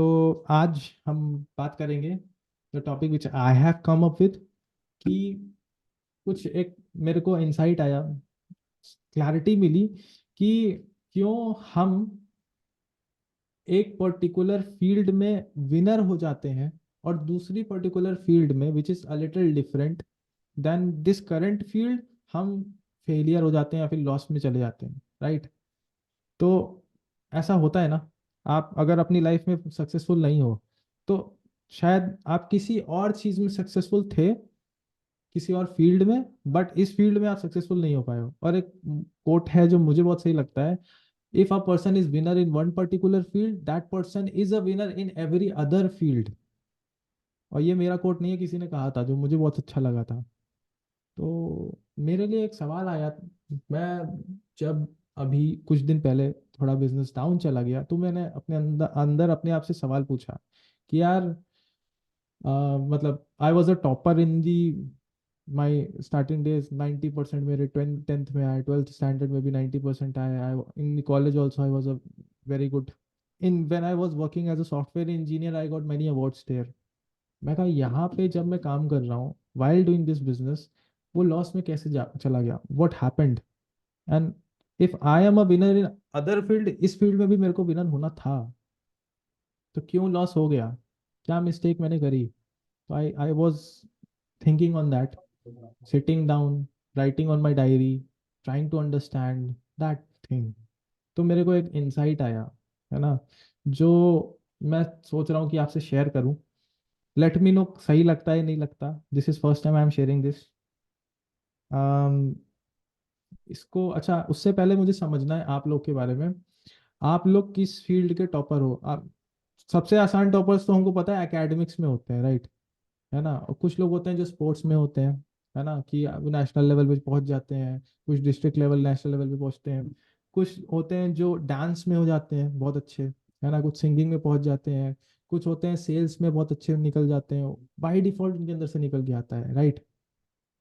तो आज हम बात करेंगे the topic which I have come up with कि कुछ एक मेरे को इंसाइट आया, क्लैरिटी मिली कि क्यों हम एक पर्टिकुलर फील्ड में विनर हो जाते हैं और दूसरी पर्टिकुलर फील्ड में which is a little different than this current field हम फेलियर हो जाते हैं या फिर लॉस में चले जाते हैं, राइट? तो ऐसा होता है ना। आप अगर अपनी लाइफ में सक्सेसफुल नहीं हो तो शायद आप किसी और चीज़ में सक्सेसफुल थे, किसी और फील्ड में, बट इस फील्ड में आप सक्सेसफुल नहीं हो पाए हो। और एक कोट है जो मुझे बहुत सही लगता है, if a person is winner in one particular field that person is a winner in every other field. और ये मेरा कोट नहीं है, किसी ने कहा था जो मुझे बहुत अच्छा लगा था। तो मेरे लिए एक सवाल आया, मैं जब अभी कुछ दिन पहले थोड़ा बिजनेस डाउन चला गया तो मैंने अपने अंदर अंदर अपने आप से सवाल पूछा कि यार मतलब आई was a topper in the my starting days. 90% मेरे 10th में आए, 12th स्टैंडर्ड में भी 90% आए। I in college also I was a very good in when I was working as a software engineer. I got many awards there. मैं कहा यहाँ पे जब मैं काम कर रहा हूँ वाइल डूइंग दिस बिजनेस, वो लॉस में कैसे चला गया? What happened? And if I am a winner in other field, इस फील्ड में भी मेरे को विनर होना था, तो क्यों लॉस हो गया? क्या मिस्टेक मैंने करी? तो I was thinking on that, sitting down, writing on my diary, trying to understand that thing. तो मेरे को एक इंसाइट आया, है ना, जो मैं सोच रहा हूँ कि आपसे शेयर करूँ। लेट मी नो सही लगता है नहीं लगता। This is first time I am sharing this. इसको अच्छा, उससे पहले मुझे समझना है आप लोग के बारे में। आप लोग किस फील्ड के टॉपर हो? आप सबसे आसान टॉपर्स तो हमको पता है एकेडमिक्स में होते हैं, राइट? है ना? और कुछ लोग होते हैं जो स्पोर्ट्स में होते हैं, है ना, कि नेशनल लेवल पे पहुंच जाते हैं, कुछ डिस्ट्रिक्ट लेवल नेशनल लेवल पे पहुंचते हैं। कुछ होते हैं जो डांस में हो जाते हैं बहुत अच्छे, है ना, कुछ सिंगिंग में पहुंच जाते हैं। कुछ होते हैं सेल्स में बहुत अच्छे निकल जाते हैं, बाई डिफॉल्ट उनके अंदर से निकल के आता है, राइट?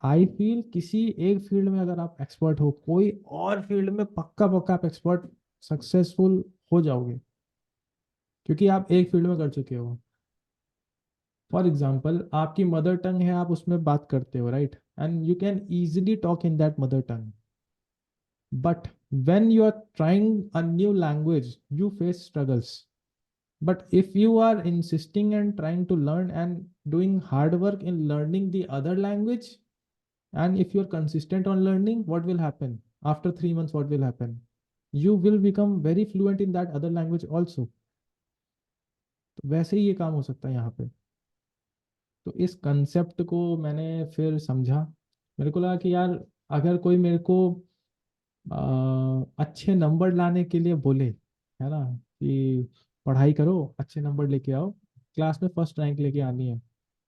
आई फील किसी एक फील्ड में अगर आप एक्सपर्ट हो, कोई और फील्ड में पक्का पक्का आप एक्सपर्ट सक्सेसफुल हो जाओगे, क्योंकि आप एक फील्ड में कर चुके हो। फॉर एग्जाम्पल आपकी मदर टंग है, आप उसमें बात करते हो, right? And you can easily talk in that mother tongue, but when you are trying a new language you face struggles. But if you are insisting and trying to learn and doing hard work in learning the other language, and if you're consistent on learning, what will happen after 3 months? What will happen? You will become very fluent in that other language also. तो वैसे ही ये काम हो सकता है यहाँ पे। तो इस कंसेप्ट को मैंने फिर समझा। मेरे को लगा कि यार अगर कोई मेरे को अच्छे नंबर लाने के लिए बोले, है ना, कि पढ़ाई करो, अच्छे नंबर लेके आओ, क्लास में फर्स्ट रैंक लेके आनी है,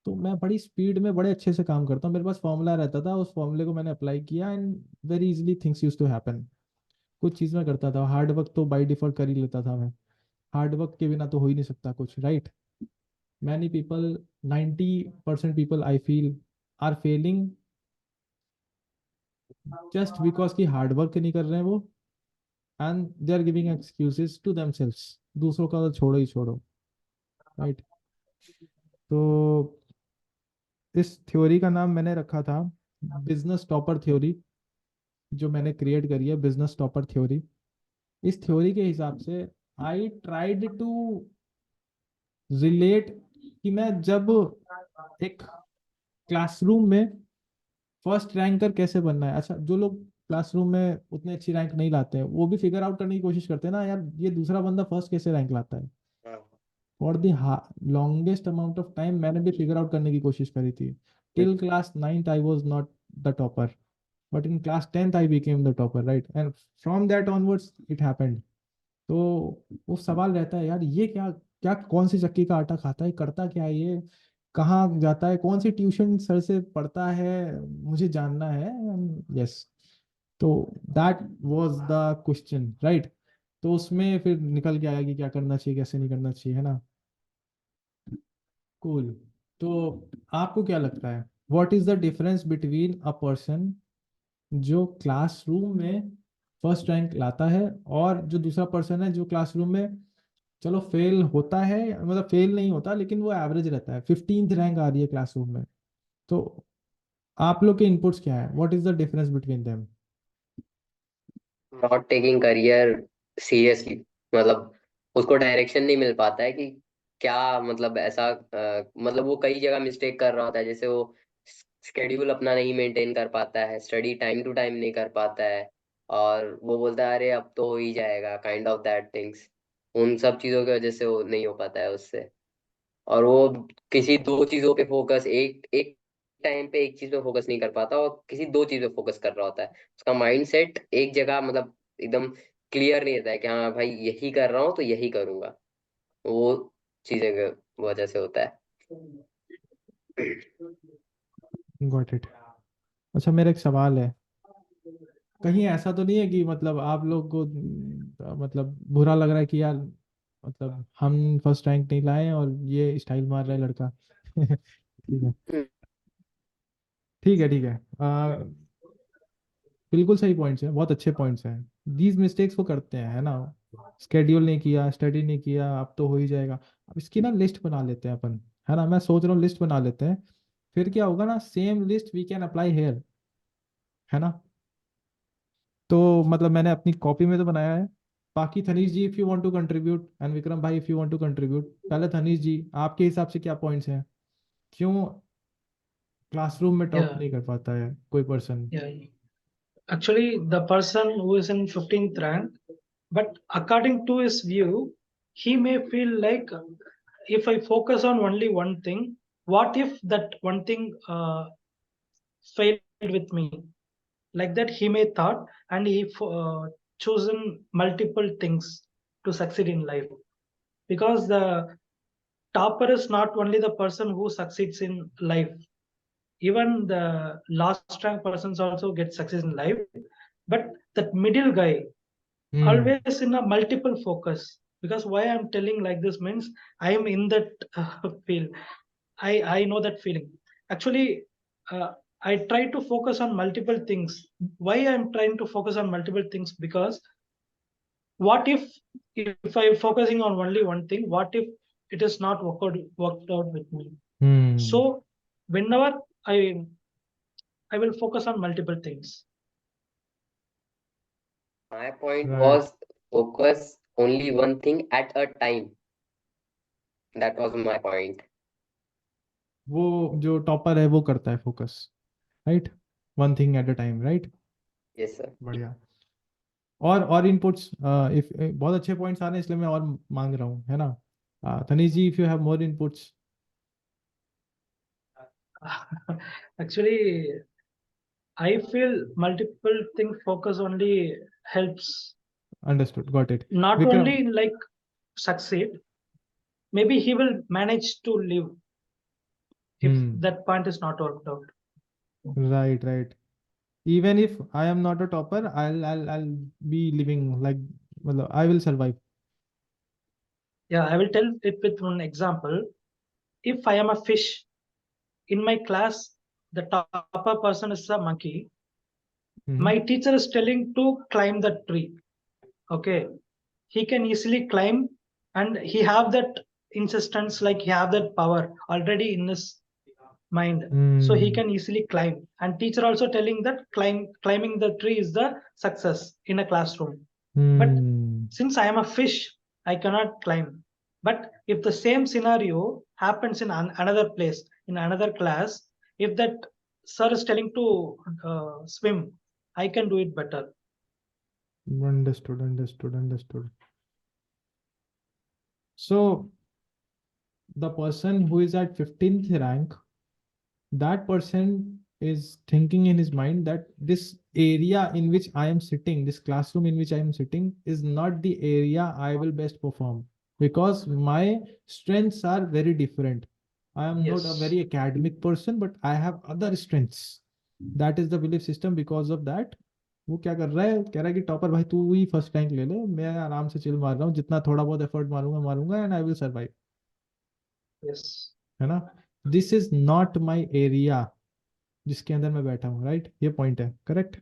तो मैं बड़ी स्पीड में बड़े अच्छे से काम करता हूँ। मेरे पास फॉर्मूला रहता था, उस फॉर्मूले को मैंने अप्लाई किया and very easily things use to happen. कुछ चीज़ में करता था, हार्ड वर्क तो बाई डिफॉल्ट कर ही लेता था मैं। हार्ड वर्क के बिना तो हो ही नहीं सकता कुछ, right? Many people, 90% people I feel are failing just because की हार्ड वर्क नहीं कर रहे हैं वो, and they are giving excuses to themselves. दूसरों का तो छोड़ो ही छोड़ो, राइट? तो इस थ्योरी का नाम मैंने रखा था बिजनेस टॉपर थ्योरी, जो मैंने क्रिएट करी है, बिजनेस टॉपर थ्योरी। इस थ्योरी के हिसाब से आई ट्राइड टू रिलेट कि मैं जब एक क्लासरूम में फर्स्ट रैंकर कैसे बनना है। अच्छा, जो लोग क्लासरूम में उतने अच्छी रैंक नहीं लाते हैं वो भी फिगर आउट करने की कोशिश करते हैं ना, यार ये दूसरा बंदा फर्स्ट कैसे रैंक लाता है। For the longest amount of time मैंने भी फिगर आउट करने की कोशिश करी थी। Till class 9th I was not the topper, but in class 10th I became the topper, right? And from that onwards it happened. तो वो सवाल रहता है, यार ये क्या, क्या कौन सी चक्की का आटा खाता है, करता क्या है ये, कहाँ जाता है, कौन सी ट्यूशन सर से पढ़ता है, मुझे जानना है। यस, तो that was the question, right? तो उसमें फिर निकल के आया कि क्या करना चाहिए, कैसे नहीं करना चाहिए, है ना? कूल। तो आपको क्या लगता है, what is the difference between a person जो क्लासरूम में फर्स्ट रैंक लाता है और जो दूसरा पर्सन है जो क्लासरूम में चलो फेल होता है, मतलब फेल नहीं होता लेकिन वो एवरेज रहता है, 15th रैंक आ रही है क्लासरूम में। तो आप लोग के इनपुट्स क्या है, what is the difference between them? Not taking career seriously, मतलब उसको डायरेक्शन नहीं मिल पाता है कि क्या, मतलब ऐसा मतलब वो कई जगह मिस्टेक कर रहा होता है, जैसे वो स्केड्यूल अपना नहीं मेंटेन कर पाता है, स्टडी टाइम टू टाइम नहीं कर पाता है, और वो बोलता है अरे अब तो हो ही जाएगा, काइंड ऑफ दैट थिंग्स। उन सब चीजों की वजह से वो नहीं हो पाता है उससे। और वो किसी दो चीजों पे फोकस, एक एक टाइम पे एक चीज पे फोकस नहीं कर पाता, और किसी दो चीज पे फोकस कर रहा होता है। उसका माइंड सेट एक जगह, मतलब एकदम क्लियर नहीं रहता है कि हाँ भाई यही कर रहा हूँ तो यही करूंगा। वो चीजें की वजह से होता है। Got it. अच्छा, मेरा एक सवाल है, कहीं ऐसा तो नहीं है कि मतलब आप लोग को मतलब बुरा लग रहा है कि यार मतलब हम फर्स्ट रैंक नहीं लाए और ये स्टाइल मार रहा है लड़का? ठीक है, हम्म, ठीक है, ठीक है। बिल्कुल सही पॉइंट्स हैं, बहुत अच्छे पॉइंट्स हैं। दीज मिस्टेक्स वो करते हैं, है ना? स्केड्यूल नहीं किया, स्टडी नहीं किया, अब तो हो ही जाएगा। अब इसकी ना लिस्ट बना लेते हैं अपन, है ना? मैं सोच रहा हूँ लिस्ट बना लेते हैं, फिर क्या होगा ना, same list we can apply here, है ना? तो मतलब मैंने अपनी कॉपी में तो बनाया है। बाकी Dhanish ji, if you want to contribute, and Vikram भाई if you want to contribute, पहले धनीश जी, आपके हिसाब से क्या पॉइंट्स हैं, क्यों क्लासरूम में टॉप Yeah, नहीं कर पाता है कोई person? yeah. Actually, the person who is in 15th rank, but according to his view, he may feel like if I focus on only one thing, what if that one thing failed with me? Like that, he may thought, and he chosen multiple things to succeed in life. Because the topper is not only the person who succeeds in life, even the last rank persons also get success in life, but that middle guy hmm. always in a multiple focus. Because why I'm telling like this means I am in that field. I know that feeling. Actually, I try to focus on multiple things. Why I'm trying to focus on multiple things? Because what if I'm focusing on only one thing, what if it is not worked out with me? Hmm. So whenever I will focus on multiple things. my point right. was focus only one thing at a time. That was my point. वो जो topper है वो करता है focus, right, one thing at a time, right. Yes sir. बढ़िया। और inputs, if बहुत अच्छे पॉइंट्स आ रहे हैं इसलिए मैं और मांग रहा हूँ, है ना? Tanish ji, if you have more inputs. Actually, I feel multiple things focus only helps understood, got it. not Vikram. only in like succeed, maybe he will manage to live if hmm. that point is not worked out. Right, right. Even if I am not a topper, I be living like, मतलब I will survive. Yeah, I will tell it with one example. If I am a fish in my class, the topper person is a monkey. Hmm. My teacher is telling to climb the tree. Okay, he can easily climb, and he have that insistence, like he have that power already in his mind, so he hmm. can easily climb. And teacher also telling that climbing the tree is the success in a classroom. But hmm. since I am a fish, I cannot climb. But if the same scenario happens in another place, in another class, if that sir is telling to swim, I can do it better. Understood, understood, understood. So the person who is at 15th rank, that person is thinking in his mind that this area in which I am sitting, this classroom in which I am sitting, is not the area I will best perform, because my strengths are very different. I am not a Yes. very academic person, but I have other strengths. That is the belief system. Because of that, वो क्या कर रहा है, कह रहा है कि topper भाई तू ही फर्स्ट रैंक ले ले, मैं आराम से चिल मार रहा हूँ, जितना थोड़ा बहुत एफर्ट मारूंगा मारूंगा, and I will survive, Yes. है ना? This is not my area जिसके अंदर मैं बैठा हूँ, राइट? ये पॉइंट है, करेक्ट?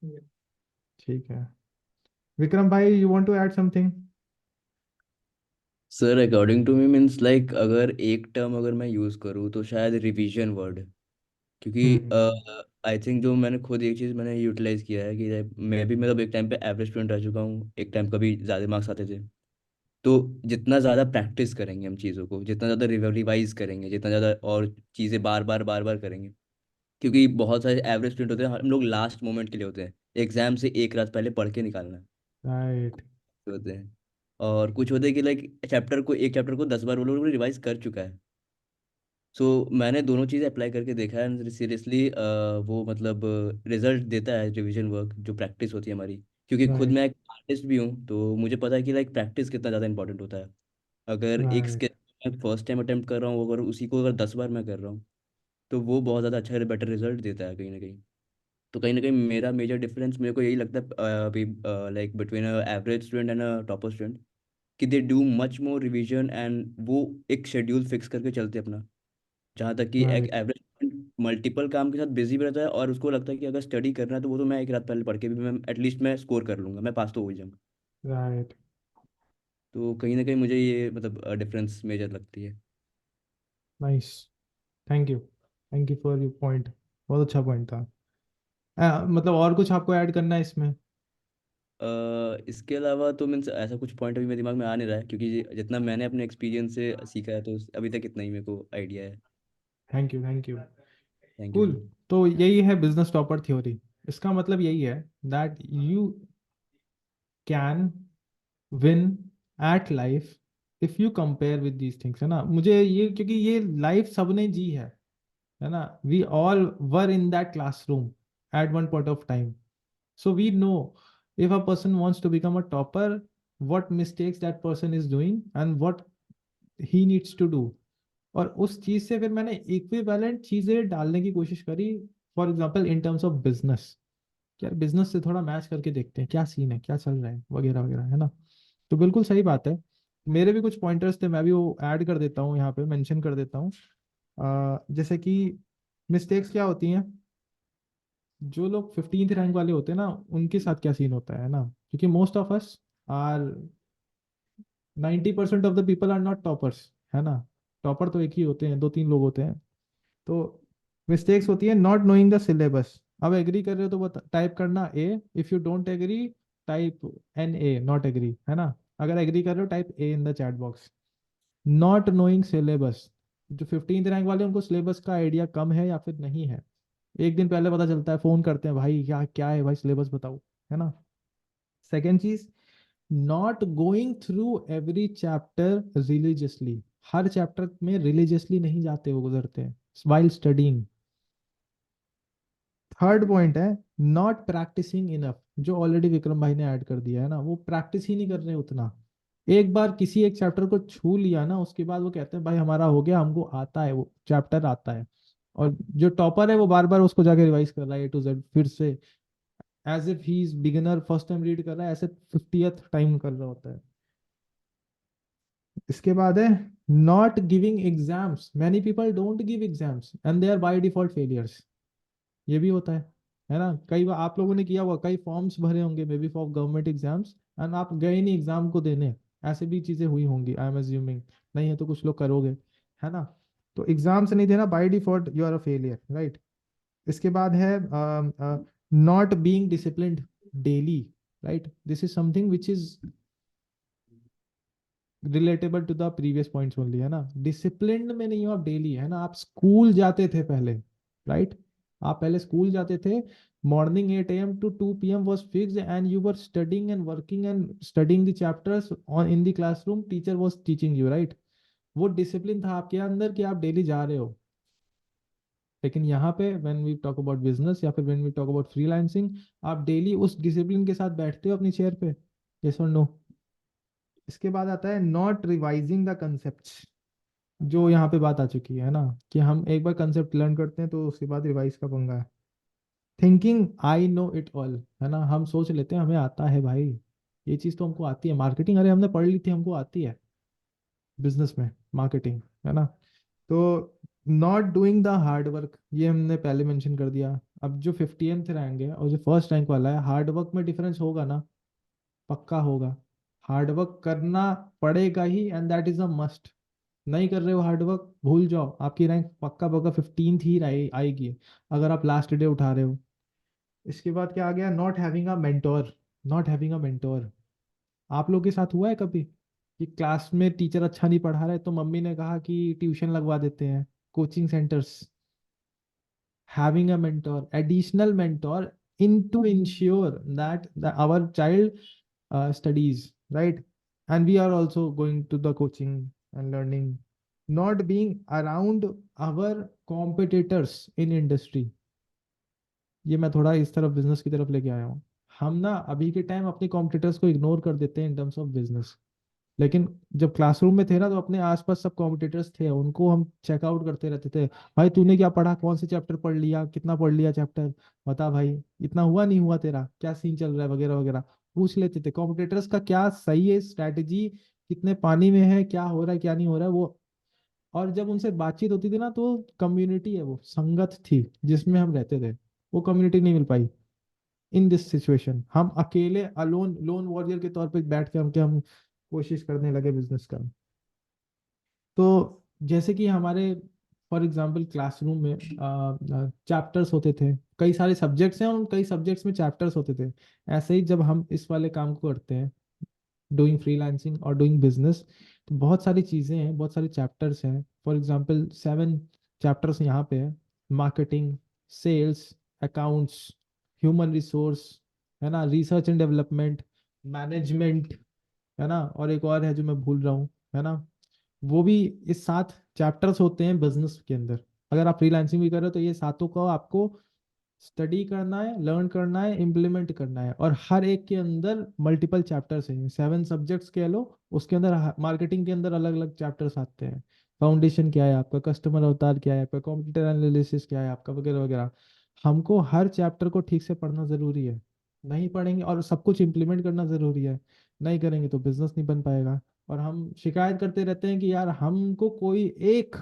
Yeah. ठीक है। विक्रम भाई, you want to add something? Sir according to me means like अगर एक टर्म अगर मैं यूज़ करूँ तो शायद रिवीजन वर्ड, क्योंकि हम्म। आई थिंक जो मैंने खुद एक चीज़ मैंने यूटिलाइज किया है कि मैं भी मतलब एक टाइम पे एवरेज स्टूडेंट रह चुका हूँ, एक टाइम कभी ज़्यादा मार्क्स आते थे। तो जितना ज़्यादा प्रैक्टिस करेंगे हम चीज़ों को, जितना ज़्यादा रिवाइज करेंगे, जितना ज़्यादा और चीज़ें बार बार करेंगे, क्योंकि बहुत सारे एवरेज स्टूडेंट होते हैं, हम लोग लास्ट मोमेंट के लिए होते हैं, एग्जाम से एक रात पहले पढ़ के निकालना राइट। होते हैं। और कुछ होते हैं कि लाइक एक चैप्टर को 10 बार वो लोग रिवाइज कर चुका है। सो मैंने दोनों चीज़ें अप्लाई करके देखा है एंड सीरियसली वो मतलब रिजल्ट देता है रिवीजन वर्क जो प्रैक्टिस होती है हमारी, क्योंकि खुद राइट। मैं एक आर्टिस्ट भी हूँ तो मुझे पता है कि लाइक प्रैक्टिस कितना ज़्यादा इंपॉर्टेंट होता है। अगर एक राइट। स्केच मैं फर्स्ट टाइम अटेम्प्ट कर रहा हूँ, अगर उसी को अगर 10 बार मैं कर रहा हूँ तो वो बहुत ज़्यादा अच्छा बेटर रिजल्ट देता है कहीं ना कहीं। तो कहीं ना कहीं मेरा मेजर डिफरेंस मेरे को यही लगता है अभी like between average student and topper student, कि they do much more revision and वो एक शेड्यूल फिक्स करके चलते हैं अपना। जहाँ तक कि एक राइट। एवरेज मल्टीपल काम के साथ बिजी भी रहता है और उसको लगता है कि अगर स्टडी करना है तो वो तो मैं एक रात पहले पढ़ के भी मैं एटलीस्ट मैं स्कोर कर लूंगा, मैं पास तो हो ही जाऊंगा। राइट। तो कहीं ना कहीं मुझे ये मतलब डिफरेंस मेजर लगती है। Nice. Thank you. Thank you for your point. बहुत अच्छा पॉइंट था। मतलब और कुछ आपको ऐड करना है इसमें? इसके अलावा तो मीन्स ऐसा कुछ पॉइंट अभी मेरे दिमाग में आ नहीं रहा है, क्योंकि जितना मैंने अपने एक्सपीरियंस से सीखा है तो अभी तक इतना ही मेरे को आइडिया है। Thank you. Thank you. Thank you cool. Sir. तो यही है बिजनेस टॉपर थ्योरी। इसका मतलब यही है that you can win at life if you compare with these things, है ना। मुझे ये, क्योंकि ये लाइफ सबने जी है ना। We all were in that classroom at one point of time. So we know if a person wants to become a topper, what mistakes that person is doing and what he needs to do. और उस चीज से फिर मैंने equivalent चीजें डालने की कोशिश करी। For example in terms of business, यार बिजनेस से थोड़ा मैच करके देखते हैं क्या सीन है, क्या चल रहा है, वगैरह वगैरह, है ना। तो बिल्कुल सही बात है। मेरे भी कुछ पॉइंटर्स थे, मैं भी वो ऐड कर देता हूँ यहाँ पे, मेंशन कर देता हूँ। जैसे कि मिस्टेक्स क्या होती हैं, जो लोग 15th रैंक वाले होते हैं ना, उनके साथ क्या सीन होता है ना। क्योंकि most of us are 90% of the people are not toppers, है ना। टॉपर तो एक ही होते हैं, दो तीन लोग होते हैं। तो मिस्टेक्स होती है नॉट नोइंग द सिलेबस। अब एग्री कर रहे हो तो टाइप करना A, if you don't agree type NA, not agree, है ना। अगर एग्री कर रहे हो type A in the chat box. Not knowing syllabus, जो 15th रैंक वाले उनको सिलेबस का आइडिया कम है या फिर नहीं है। एक दिन पहले पता चलता है, फोन करते हैं, भाई क्या क्या है भाई, सिलेबस बताओ, है ना। सेकेंड चीज, not going through every chapter religiously. Her chapter में रिलीजियसली नहीं जाते, वो गुजरते हैं वाइल स्टडिंग। थर्ड पॉइंट है नॉट प्रैक्टिसिंग इनफ, जो ऑलरेडी विक्रम भाई ने ऐड कर दिया है ना, वो प्रैक्टिस ही नहीं कर रहे उतना। एक बार किसी एक चैप्टर को छू लिया ना, उसके बाद वो कहते हैं भाई हमारा हो गया, हमको आता है, वो चैप्टर आता है। और जो टॉपर है वो बार बार उसको जाके रिवाइज कर रहा है A to Z फिर से, as if he is beginner, first time read कर रहा है, ऐसे 50th टाइम कर रहा होता है। इसके बाद है not giving exams. Many people don't give exams and they are by default failures. ये भी होता है ना। कई बार आप लोगों ने किया होगा, कई फॉर्म्स भरे होंगे may be for government exams, and आप गए नहीं एग्जाम को देने। ऐसे भी चीजें हुई होंगी, आई एम अज्यूमिंग। नहीं है तो कुछ लोग करोगे, है ना। तो एग्जाम से नहीं देना, by default you are a failure, right. इसके बाद है not being disciplined daily, right. This is something which is relatable to the previous points only, है ना। डिसिप्लिन में नहीं हो आप डेली, है ना। आप स्कूल जाते थे पहले, राइट। आप पहले स्कूल जाते थे, morning 8 AM to 2 PM was fixed and you were studying and working and studying the chapters on in the classroom, teacher was teaching you, right। वो डिसिप्लिन था आपके अंदर कि आप डेली जा रहे हो। लेकिन यहाँ पे when we talk about business या फिर when we talk about freelancing, आप डेली उस डिसिप्लिन के साथ बैठते हो अपनी चेयर पे, यस और नो। इसके बाद आता है नॉट रिवाइजिंग द कंसेप्ट, जो यहाँ पे बात आ चुकी है ना, कि हम एक बार कंसेप्ट लर्न करते हैं तो उसके बाद रिवाइज का पंगा है। Thinking I know it all, है ना। हम सोच लेते हैं हमें आता है भाई, ये चीज़ तो हमको आती है, मार्केटिंग अरे हमने पढ़ ली थी, हमको आती है। बिजनेस में मार्केटिंग, है ना। तो not doing the hard work, ये हमने पहले मेंशन कर दिया। अब जो 50th रैंक है और जो फर्स्ट रैंक वाला है, हार्ड वर्क में डिफरेंस होगा ना, पक्का होगा। हार्डवर्क करना पड़ेगा ही, and that is a must. नहीं कर रहे हो हार्डवर्क, भूल जाओ, आपकी रैंक पक्का पक्का 15th ही आएगी अगर आप लास्ट डे उठा रहे हो। इसके बाद क्या आ गया, not having a mentor. Not having a mentor, आप लोग के साथ हुआ है कभी कि क्लास में टीचर अच्छा नहीं पढ़ा रहे तो मम्मी ने कहा कि ट्यूशन लगवा देते हैं, coaching centres? having a mentor, additional mentor, in to ensure that our child studies, right? And we are also going to the coaching and learning, not being around our competitors in industry। ये मैं थोड़ा इस तरफ business की तरफ लेके आया हूँ। हम ना अभी के टाइम अपने कॉम्पिटिटर्स को इग्नोर कर देते हैं इन टर्म्स ऑफ बिजनेस, लेकिन जब क्लासरूम में थे ना तो अपने आसपास सब कॉम्पिटिटर्स थे, उनको हम चेकआउट करते रहते थे। भाई तूने क्या पढ़ा, कौन से चैप्टर पढ़ लिया, कितना पढ़ लिया चैप्टर, बता भाई इतना हुआ नहीं हुआ तेरा, क्या सीन चल रहा है, वगैरह वगैरह पूछ लेते थे। कॉम्पिटिटर्स का क्या सही है स्ट्रैटेजी, कितने पानी में है, क्या हो रहा है क्या नहीं हो रहा है वो। और जब उनसे बातचीत होती थी ना तो कम्युनिटी है, वो संगत थी जिसमें हम रहते थे, वो कम्युनिटी नहीं मिल पाई इन दिस सिचुएशन। हम अकेले अलोन लोन वॉरियर के तौर पे बैठ के हम कोशिश करने लगे बिजनेस का। तो जैसे कि हमारे फॉर एग्जांपल क्लासरूम में चैप्टर्स होते थे, कई सारे सब्जेक्ट्स हैं और उन कई सब्जेक्ट्स में चैप्टर्स होते थे। ऐसे ही जब हम इस वाले काम को करते हैं, डूइंग फ्रीलांसिंग और डूइंग बिजनेस, तो बहुत सारी चीज़ें हैं, बहुत सारे चैप्टर्स हैं। फॉर एग्जांपल 7 चैप्टर्स यहाँ पे है, marketing, sales, accounts, human resource, है ना, रिसर्च एंड डेवलपमेंट, मैनेजमेंट, है ना, और एक और है जो मैं भूल रहा हूँ, है ना। वो भी इस 7 चैप्टर्स होते हैं बिजनेस के अंदर। अगर आप फ्रीलांसिंग भी कर रहे हो तो ये सातों को आपको स्टडी करना है, लर्न करना है, इम्प्लीमेंट करना है, और हर एक के अंदर मल्टीपल चैप्टर्स हैं, 7 सब्जेक्ट्स कह लो। उसके अंदर मार्केटिंग के अंदर अलग अलग चैप्टर्स आते हैं, फाउंडेशन क्या है आपका, कस्टमर अवतार क्या है आपका, कॉम्पिटिटर एनालिसिस क्या है आपका, वगैरह वगैरह। हमको हर चैप्टर को ठीक से पढ़ना जरूरी है। नहीं पढ़ेंगे, और सब कुछ इम्प्लीमेंट करना जरूरी है, नहीं करेंगे तो बिजनेस नहीं बन पाएगा। और हम शिकायत करते रहते हैं कि यार हमको कोई एक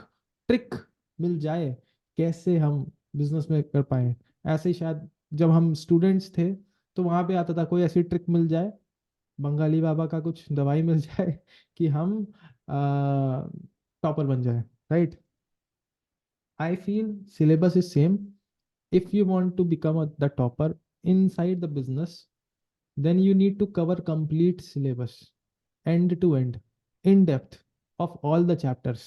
ट्रिक मिल जाए कैसे हम बिजनेस में कर पाए। ऐसे ही शायद जब हम स्टूडेंट्स थे तो वहां पे आता था कोई ऐसी ट्रिक मिल जाए, बंगाली बाबा का कुछ दवाई मिल जाए कि हम टॉपर बन जाए, right. I feel syllabus is same. If you want to become the topper inside the business, then you need to cover complete syllabus, end to end, in depth of all the chapters।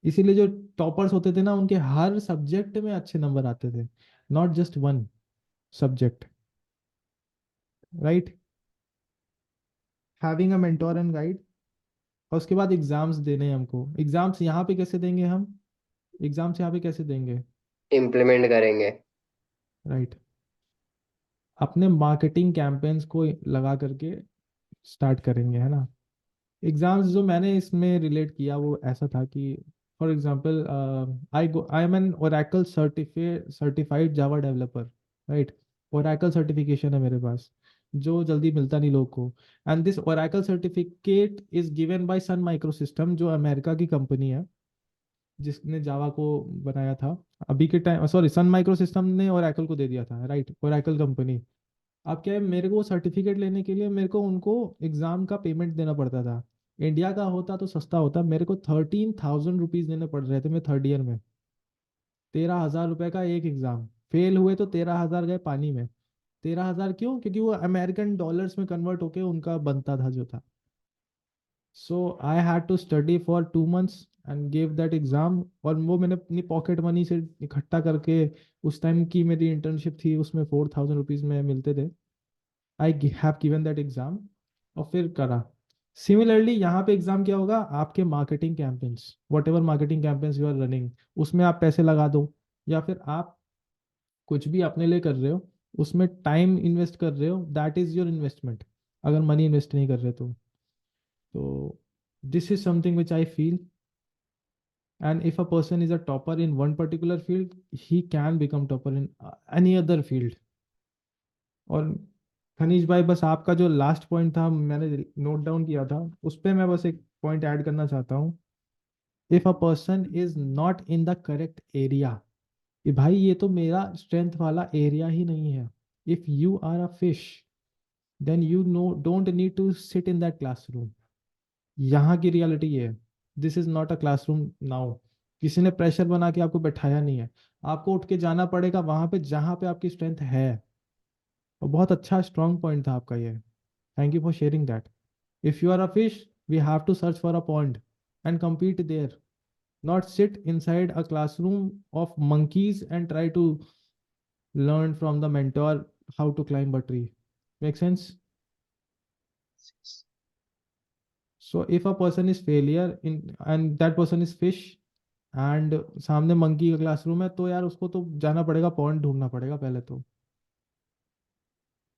इसीलिए जो toppers होते थे ना उनके हर subject में अच्छे number आते थे, not just one subject, right. Having a mentor and guide. और उसके बाद एग्जाम्स देने हैं हमको। एग्जाम्स यहाँ पे कैसे देंगे हम, एग्जाम्स यहाँ पे कैसे देंगे, इम्प्लीमेंट करेंगे। राइट। अपने मार्केटिंग कैंपेन्स को लगा करके स्टार्ट करेंगे, है ना। एग्जाम्स जो मैंने इसमें रिलेट किया वो ऐसा था कि for example I am an Oracle certified Java developer, right. Oracle certification है मेरे पास, जो जल्दी मिलता नहीं लोग को। And this Oracle certificate is given by Sun Microsystem, जो अमेरिका की कंपनी है जिसने जावा को बनाया था। अभी के time sorry, Sun Microsystem ने ओरेकल को दे दिया था, राइट, ओरेकल कंपनी। अब क्या है, मेरे को सर्टिफिकेट लेने के लिए मेरे को उनको एग्जाम का पेमेंट देना पड़ता था। इंडिया का होता तो सस्ता होता, मेरे को 13,000 रुपीज देने पड़ रहे थे। मैं थर्ड ईयर में 13,000 रुपए का एक एग्जाम, फेल हुए तो 13,000 गए पानी में। 13,000 क्यों, क्योंकि वो अमेरिकन डॉलर्स में कन्वर्ट होके उनका बनता था जो था। So I had to study for 2 months and give that exam. और वो मैंने अपनी पॉकेट मनी से इकट्ठा करके, उस टाइम की मेरी इंटर्नशिप थी उसमें 4,000 रुपीज में मिलते थे। I have given that exam और फिर करा। सिमिलरली यहाँ पे एग्जाम क्या होगा, आपके marketing campaigns, whatever marketing campaigns you are running, उसमें आप पैसे लगा दो, या फिर आप कुछ भी अपने लिए कर रहे हो उसमें टाइम इन्वेस्ट कर रहे हो, दैट इज योर इन्वेस्टमेंट। अगर मनी इन्वेस्ट नहीं कर रहे तो this is something which I feel. And if a person is a topper in one particular field, he can become topper in any other field. और खनीज भाई, बस आपका जो लास्ट पॉइंट था मैंने नोट डाउन किया था, उस पर मैं बस एक पॉइंट ऐड करना चाहता हूँ। If a person is not in the correct area, कि भाई ये तो मेरा स्ट्रेंथ वाला एरिया ही नहीं है। If you are a fish then you know don't need to sit in that classroom. यहाँ की रियलिटी ये है, this is not a classroom now. किसी ने प्रेशर बना के आपको बैठाया नहीं है, आपको उठ के जाना पड़ेगा वहां पे जहाँ पे आपकी स्ट्रेंथ है। और बहुत अच्छा स्ट्रॉन्ग पॉइंट था आपका ये, thank you for sharing that. If you are a fish we have to search for a pond and compete there, not sit inside a classroom of monkeys and try to learn from the mentor how to climb a tree. Make sense? So if a person is failure in and that person is fish and सामने monkey का classroom है, तो यार उसको तो जाना पड़ेगा, point ढूंढना पड़ेगा पहले तो,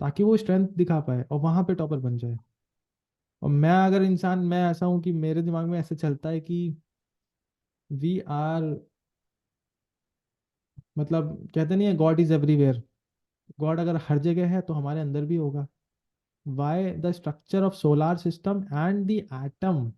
ताकि वो स्ट्रेंथ दिखा पाए और वहां पे टॉपर बन जाए। और मैं अगर इंसान, मैं ऐसा हूं कि मेरे दिमाग में ऐसे चलता है कि वी आर, मतलब कहते नहीं है गॉड इज एवरीवेयर, गॉड अगर हर जगह है तो हमारे अंदर भी होगा। Why the structure of solar system and the atom,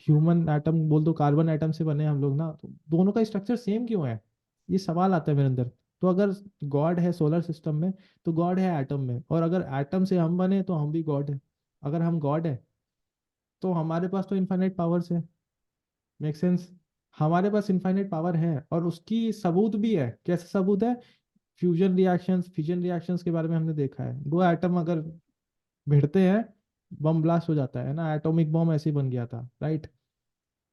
human atom बोल दो, कार्बन एटम से बने हम लोग ना, तो दोनों का स्ट्रक्चर सेम क्यों है, ये सवाल आता है मेरे अंदर। तो अगर गॉड है सोलर सिस्टम में तो गॉड है एटम में, और अगर एटम से हम बने तो हम भी गॉड है। अगर हम गॉड है तो हमारे पास तो इनफाइनाइट पावर्स है। Make sense? हमारे पास इनफाइनाइट पावर है और उसकी सबूत भी है। कैसे सबूत है? फ्यूजन रिएक्शंस, फिजन रिएक्शंस के बारे में हमने देखा है। दो एटम अगर भिड़ते हैं, बम ब्लास्ट हो जाता है ना, एटॉमिक बम ऐसे ही बन गया था, राइट?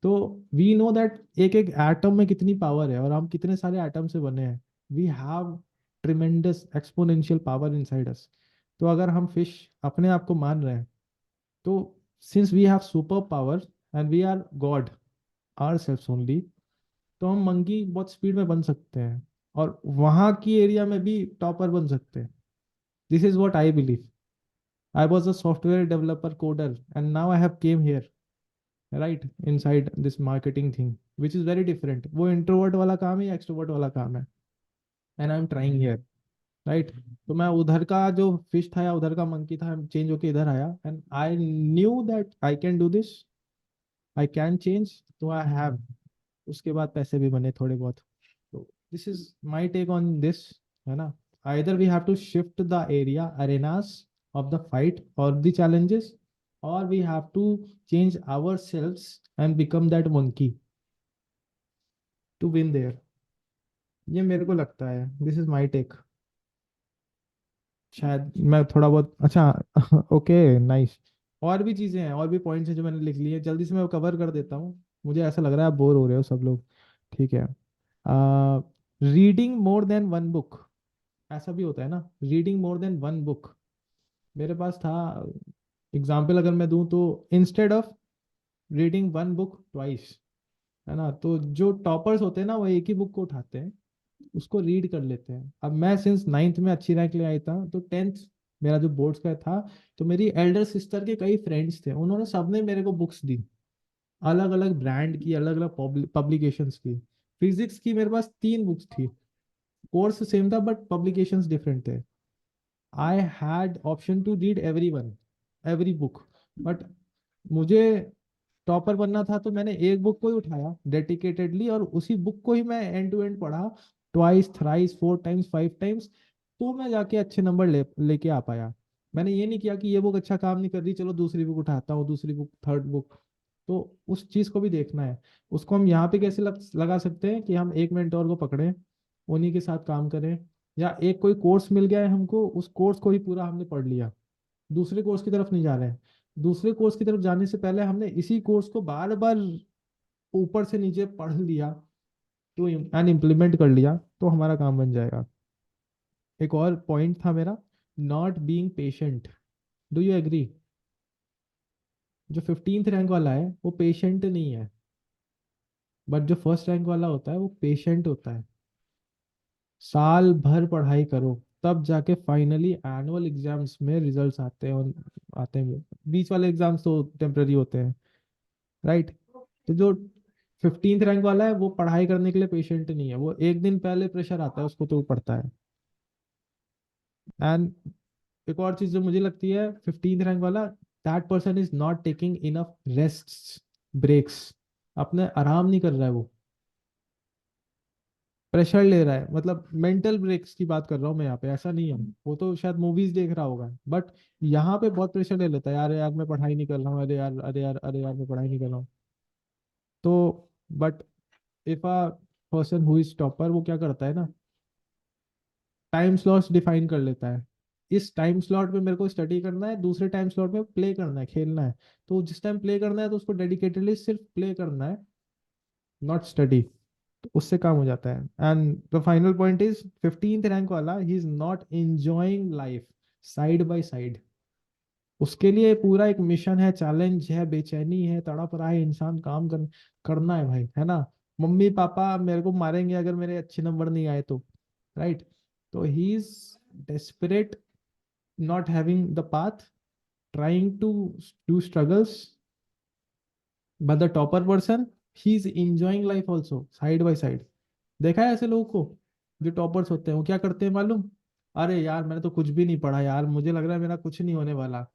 तो वी नो दैट एक एक एटम में कितनी पावर है और हम कितने सारे एटम से बने हैं। We have tremendous exponential power inside us. तो अगर हम फिश अपने आप को मान रहे हैं, तो since we have super power and we are god ourself only, तो हम मंकी बहुत स्पीड में बन सकते हैं और वहां की एरिया में भी टॉपर बन सकते हैं। This is what I believe. I was a software developer coder and now I have came here, right, inside this marketing thing which is very different. वो इंट्रोवर्ट वाला काम है या एक्सट्रोवर्ट वाला काम है, and I am trying here, right? तो मैं उधर का जो फिश था या उधर का मंकी था, चेंज होके इधर आया and I knew that I can do this, I can change, तो आई हैव। उसके बाद पैसे भी बने थोड़े बहुत। तो this is my take on this, है ना? Either we have to shift the area arenas of the fight और the challenges, or we have to change ourselves and become that monkey to win there। ये मेरे को लगता है, this is my take. शायद मैं थोड़ा बहुत अच्छा ओके, नाइस। और भी चीजें हैं, और भी पॉइंट्स हैं जो मैंने लिख लिए, जल्दी से मैं कवर कर देता हूँ। मुझे ऐसा लग रहा है आप बोर हो रहे हो सब लोग, ठीक है? Reading more than one book, ऐसा भी होता है ना, reading more than one book. मेरे पास था एग्जाम्पल अगर मैं दूं तो, instead of reading one book twice, है ना, तो जो टॉपर्स होते हैं ना वो एक ही बुक को उठाते हैं, उसको रीड कर लेते हैं। अब मैं सिंस नाइन्थ में अच्छी रैंक ले आई था, तो टेंथ मेरा जो बोर्ड्स का था, तो मेरी एल्डर सिस्टर के कई फ्रेंड्स थे, उन्होंने सबने मेरे को बुक्स दी, अलग अलग ब्रांड की, अलग अलग पब्लिकेशंस की। फिजिक्स की मेरे पास 3 बुक्स थी, कोर्स सेम था बट पब्लिकेशंस डिफरेंट थे। I had option to read every one, every book, but मुझे टॉपर बनना था, तो मैंने एक बुक को ही उठाया डेडिकेटेडली और उसी बुक को ही मैं एंड टू एंड पढ़ा, ट्वाइस, थ्राइस, 4 टाइम्स, 5 टाइम्स, तो मैं जाके अच्छे नंबर लेके आ पाया। मैंने ये नहीं किया कि ये बुक अच्छा काम नहीं कर रही, चलो दूसरी बुक उठाता हूँ, दूसरी बुक, थर्ड बुक। तो उस चीज को भी देखना है। उसको हम यहाँ पे कैसे लगा सकते हैं कि हम एक मेंटोर को पकड़ें, उन्हीं के साथ काम करें, या एक कोई कोर्स मिल गया है हमको, उस कोर्स को ही पूरा हमने पढ़ लिया, दूसरे कोर्स की तरफ नहीं जा रहे हैं। दूसरे कोर्स की तरफ जाने से पहले हमने इसी कोर्स को बार बार ऊपर से नीचे पढ़ लिया, तो एंड इम्प्लीमेंट कर लिया, तो हमारा काम बन जाएगा। एक और पॉइंट था मेरा, not being patient. Do you agree? जो 15th रैंक वाला है वो पेशेंट नहीं है, बट जो फर्स्ट रैंक वाला होता है वो पेशेंट होता है। साल भर पढ़ाई करो, तब जाके फाइनली एनुअल एग्जाम्स में रिजल्ट्स आते हैं, और आते हैं, बीच वाले एग्जाम्स तो टेम्पररी होते हैं, राइट? तो जो 15th रैंक वाला है वो पढ़ाई करने के लिए पेशेंट नहीं है, वो एक दिन पहले प्रेशर आता है उसको तो वो पढ़ता है। एंड एक और चीज जो मुझे लगती है, 15th रैंक वाला, that person is not taking enough rest, breaks, अपने आराम नहीं कर रहा है वो। प्रेशर ले रहा है, मतलब मेंटल ब्रेक्स की बात कर रहा हूँ मैं यहाँ पे, ऐसा नहीं है, वो तो शायद मूवीज देख रहा होगा, बट यहाँ पे बहुत प्रेशर ले लेता है, यार यार मैं पढ़ाई नहीं कर रहा हूँ, अरे यार अरे यार अरे यार मैं पढ़ाई नहीं कर रहा हूँ। तो but if a person who is topper, वो क्या करता है ना, टाइम स्लॉट्स डिफाइन कर लेता है, इस टाइम स्लॉट में मेरे को स्टडी करना है, दूसरे टाइम स्लॉट में प्ले करना है, खेलना है। तो जिस टाइम प्ले करना है तो उसको डेडिकेटेडली सिर्फ प्ले करना है, नॉट स्टडी। तो उससे काम हो जाता है। And the final point is 15th rank वाला, he is not enjoying life side by side. उसके लिए पूरा एक मिशन है, चैलेंज है, बेचैनी है, तड़प रहा है इंसान, काम करना है भाई, है ना। मम्मी पापा मेरे को मारेंगे अगर मेरे अच्छे नंबर नहीं आए तो, राइट। तो he is desperate, not having the path, trying to do struggles, but the topper person, he is enjoying life also side by side। देखा है ऐसे लोगों को जो टॉपर्स होते हैं, वो क्या करते हैं मालूम? अरे यार मैंने तो कुछ भी नहीं पढ़ा यार, मुझे लग रहा है मेरा कुछ नहीं होने वाला।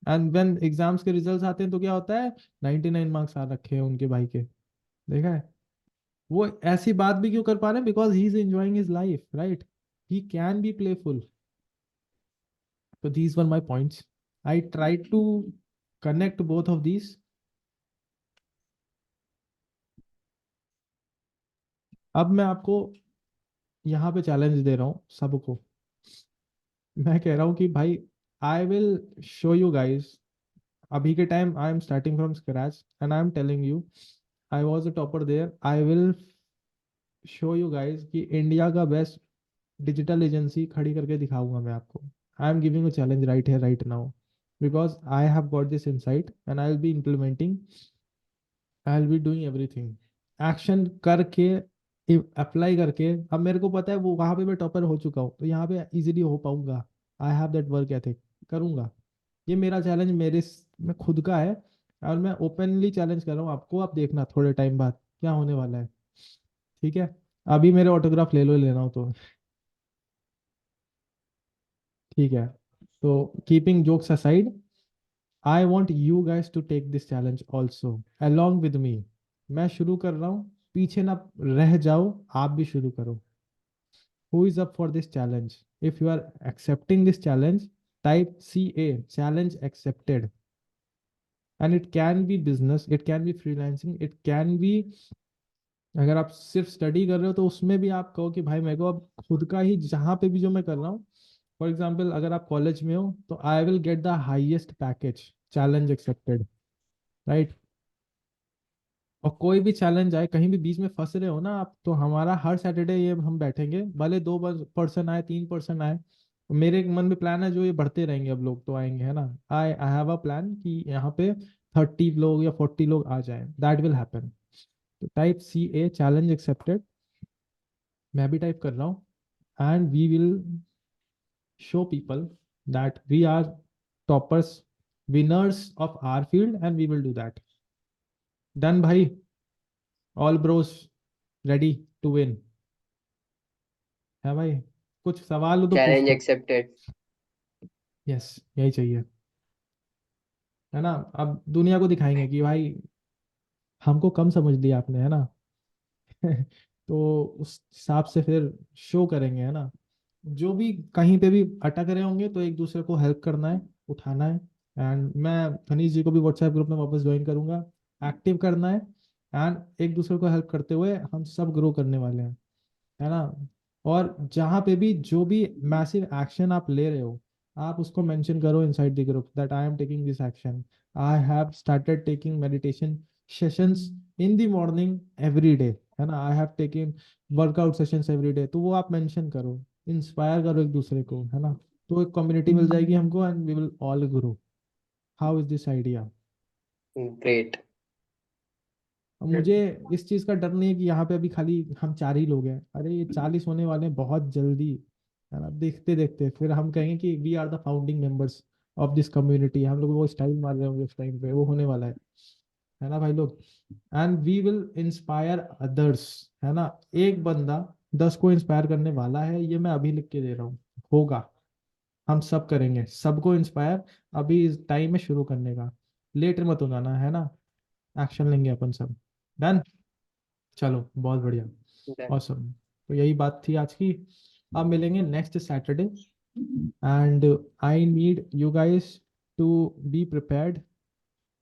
एंड व्हेन एग्जाम्स के रिजल्ट्स आते हैं तो क्या होता है, 99 मार्क्स आ रखे हैं उनके भाई के। देखा है? वो ऐसी बात भी क्यों कर पा रहे हैं? Because he is enjoying his life, right. He can be playful. So these were my points. I tried to connect both of these. अब मैं आपको यहाँ पे चैलेंज दे रहा हूँ सबको। मैं कह रहा हूँ कि भाई, I will show you guys. अभी के time I am starting from scratch and I am telling you, I was a topper there. I will show you guys कि इंडिया का बेस्ट डिजिटल एजेंसी खड़ी करके दिखाऊंगा मैं आपको। I am giving a challenge right है right now, because I have got this insight and I will be implementing, I will be doing everything. Action करके, apply करके। अब मेरे को पता है वो वहां पे मैं टॉपर हो चुका हूँ, तो यहाँ पे इजीली हो पाऊंगा। I have that work ethic, करूंगा। ये मेरा चैलेंज मेरे में खुद का है, और मैं ओपनली चैलेंज कर रहा हूँ आपको। आप देखना थोड़े टाइम बाद क्या होने वाला है, ठीक है। अभी मेरे ऑटोग्राफ ले लो, लेना हो तो, ठीक है। तो keeping jokes aside, I want you guys to take this challenge also along with me. मैं शुरू कर रहा हूँ, पीछे ना रह जाओ, आप भी शुरू करो। Who is up for this challenge? If you are accepting this challenge, type CA, challenge accepted. And it can be business, it can be freelancing, it can be, अगर आप सिर्फ स्टडी कर रहे हो तो उसमें भी आप कहो कि भाई मेरे को अब खुद का ही, जहाँ पे भी जो मैं कर रहा हूँ। फॉर एग्जाम्पल अगर आप कॉलेज में हो तो I will get the highest package, challenge accepted, right. और कोई भी चैलेंज आए, कहीं भी बीच में फंस रहे हो ना आप, तो हमारा हर सैटरडे ये हम बैठेंगे, भले 2 पर्सन आए 3 पर्सन आए। मेरे मन में प्लान है जो ये बढ़ते रहेंगे, अब लोग तो आएंगे, है ना। आई हैव अ प्लान कि यहाँ पे 30 लोग या 40 लोग आ जाए, दैट विल हैपन। तो टाइप CA, चैलेंज एक्सेप्टेड। मैं भी टाइप कर रहा हूँ। And we will show people that we are toppers, winners of our field, and we will do that. Done भाई, all bros ready to win, है भाई? कुछ सवाल हो तो पूछ चैलेंज लो। एक्सेप्टेड। यस, यही चाहिए, है ना। अब दुनिया को दिखाएंगे कि भाई हमको कम समझ लिया आपने, है ना। तो उस हिसाब से फिर शो करेंगे, है ना। जो भी कहीं पे भी अटक रहे होंगे तो एक दूसरे को हेल्प करना है, उठाना है। एंड मैं खनीश जी को भी व्हाट्सएप ग्रुप में वापस ज्वाइन करूंगा, एक्टिव करना है। एंड एक दूसरे को हेल्प करते हुए हम सब ग्रो करने वाले हैं, है ना। और जहाँ पे भी जो भी मैसिव एक्शन आप ले रहे हो, आप उसको मेंशन करो inside the group that I am taking this action. I have started taking meditation sessions in the morning every day, है ना। I have taking workout sessions every day. तो वो आप मेंशन करो, इंस्पायर करो एक दूसरे को, है ना। तो एक कम्युनिटी मिल जाएगी हमको, and we will all grow. How is this idea? Great. अब मुझे इस चीज का डर नहीं है कि यहाँ पे अभी खाली हम 4 ही लोग हैं। अरे ये 40 होने वाले हैं बहुत जल्दी, है ना। देखते देखते फिर हम कहेंगे कि we are the founding members of this community. हम लोग वो स्टाइल मार रहे होंगे उस टाइम पे, वो होने वाला है ना भाई लोग। And we will inspire others, है ना। एक बंदा 10 को इंस्पायर करने वाला है, ये मैं अभी लिख के दे रहा हूँ। होगा, हम सब करेंगे सबको इंस्पायर। अभी इस टाइम में शुरू करने का, लेट मत होना, है ना। एक्शन लेंगे अपन सब। डन, चलो बहुत बढ़िया, ऑसम। तो यही बात थी आज की। अब मिलेंगे next Saturday, and I need you guys to be prepared,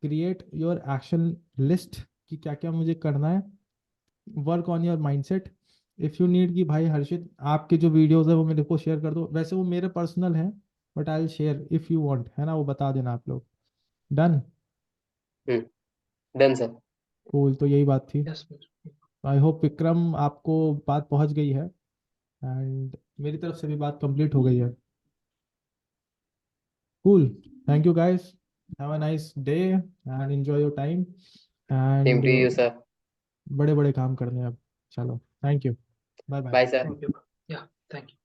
create your action list कि क्या क्या मुझे करना है, work on your mindset. If you need कि भाई हर्षित आपके जो वीडियोस है वो मेरे को शेयर कर दो, वैसे वो मेरे पर्सनल है, but I will share if you want, है ना, वो बता देना आप लोग। डन। Done sir. कूल, तो यही बात थी। Yes, sir. I hope Vikram आपको बात पहुंच गई है, एंड मेरी तरफ से भी बात कंप्लीट हो गई है। Cool, thank you guys, have a nice day and enjoy your time, same and to you sir. बड़े बड़े काम करने हैं अब। चलो, thank you, bye bye. Bye sir. Thank you. Yeah, thank you.